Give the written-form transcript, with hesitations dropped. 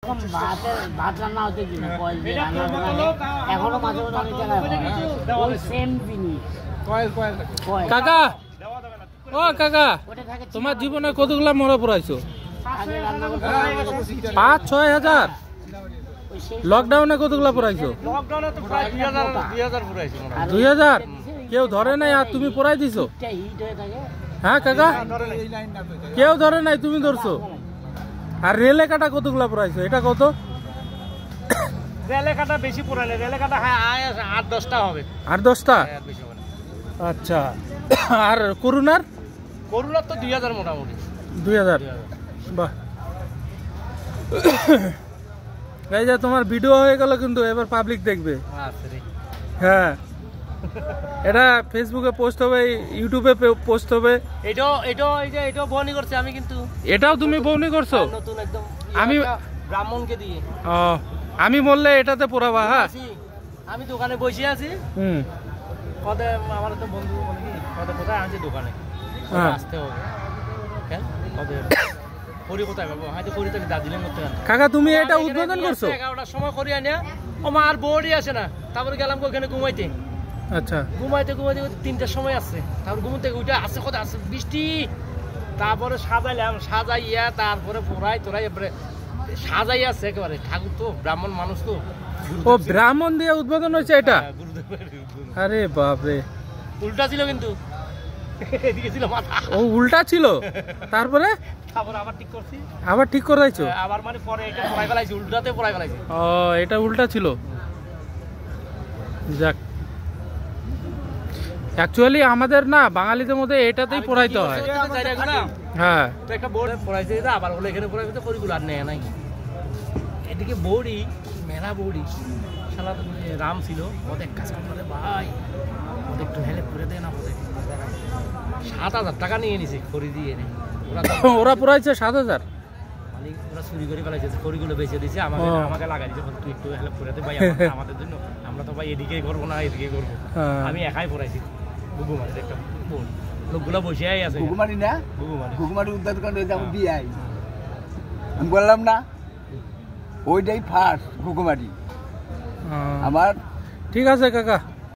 ভাত রান্না হতে কিনা কয়েল দিয়ে রান্না এখনো মাঝে মাঝে অনেক জায়গায় সেম জিনিস। কাকা, ও কাকা, তোমার জীবনে কতগুলা মরা পড়াইছো? ৫-৬ হাজার। লকডাউনে কতগুলা পড়াইছো? ২,০০০। কেউ ধরে নাই আর তুমি পড়াই দিছো? হ্যাঁ কাকা, কেউ ধরে নাই, তুমি ধরছো। আর রেলে কাটা কতগুলা পড়াইছো এটা কত? রেলে কাটা বেশি পড়ালে, রেলে কাটা ৮-১০টা হবে। ৮-১০টা? আচ্ছা। আর করুণার? করুণার তো ২,০০০ মোটামুটি। ২,০০০। বাহ। এই যে তোমার ভিডিও হয়ে গেল কিন্তু, এবার পাবলিক দেখবে। হ্যাঁ, এটা ফেসবুকে পোস্ট হবে, ইউটিউবে পোস্ট হবে। এটাও বউনি করছে আমি, কিন্তু এটাও তুমি বউনি করছো? নতুন একদম আমি ব্রাহ্মণকে দিয়ে। আমি বললে এটাতে পড়াবা? হ্যাঁ, আমি দোকানে বসে আছি। কদে আমার একটা বন্ধু বলে কি, কদে কোথায় আনছি দোকানে, আসতে হবে। কেন কদে পরি কোথায় পাবো? হয়তো পরি তো দার্জিলিং করতে গেল। কাকা তুমি এটা উদ্বোধন করছো? 11টার সময় করি আনিয়া ও মা আর বউরই আসে না। তারপরে গেলাম ওখানে ঘুমাইতে। আচ্ছা, ঘুমাইতে 3টার সময় আসছে। তারপর ঘুম থেকে উঠে আসছে, কোথায় আসছে বৃষ্টি। তারপরে সাজাইলাম, সাজাইয়া তারপরে পোড়াই তোরাই এবারে সাজাই আছে একেবারে। ঠাকুর তো ব্রাহ্মণ মানুষ তো। ও ব্রাহ্মণ দিয়ে উদ্বোধন হয়েছে এটা? আরে বাপরে, উল্টা ছিল কিন্তু, এদিকে ছিল মাথা। ও উল্টা ছিল? তারপরে আবার ঠিক করছি, আবার ঠিক করাইছো? আবার মানে পরে এটা পড়াই ফেলাইছি, উল্টাতে পড়াই ফেলাইছি। ও এটা উল্টা ছিল। যাক, অ্যাকচুয়ালি আমাদের না বাঙালিদের মধ্যে এটাতেই পড়াইতে হয়। হ্যাঁ, তো একটা বোর্ড পড়াইছে, আবার বলে এখানে পড়াইতে করিগুলো আর নেয় নাই। এদিকে বৌড়ি, মেলা বৌড়ি শালা রাম ছিল। ওদের এক কাজ করতে ভাই, ওদের একটু হেল্প করে দেয় না? ওদের ৭,০০০ টাকা নিয়ে নিছে খড়ি দিয়ে। ওরা পড়াইছে ৭,০০০? মানে ওরা চুরি করে ফেলাইছে, খড়িগুলো বেঁচে দিয়েছে, আমাকে লাগাই দিয়েছে। তুই একটু হেল্প করে দে ভাই আমাদের জন্য, আমরা তো ভাই এদিকে করবো না, এদিকে করবো। আমি একাই পড়াইছি। ঘুঘুমারিতে একটা বোন, লোকগুলো বসে আছে। ঘুঘুমারি না? ঘুঘুমারি উদ্ধার করে বিআই আমি বললাম না, ওইটাই ফার্স্ট ঘুঘুমারি আমার। ঠিক আছে কাকা।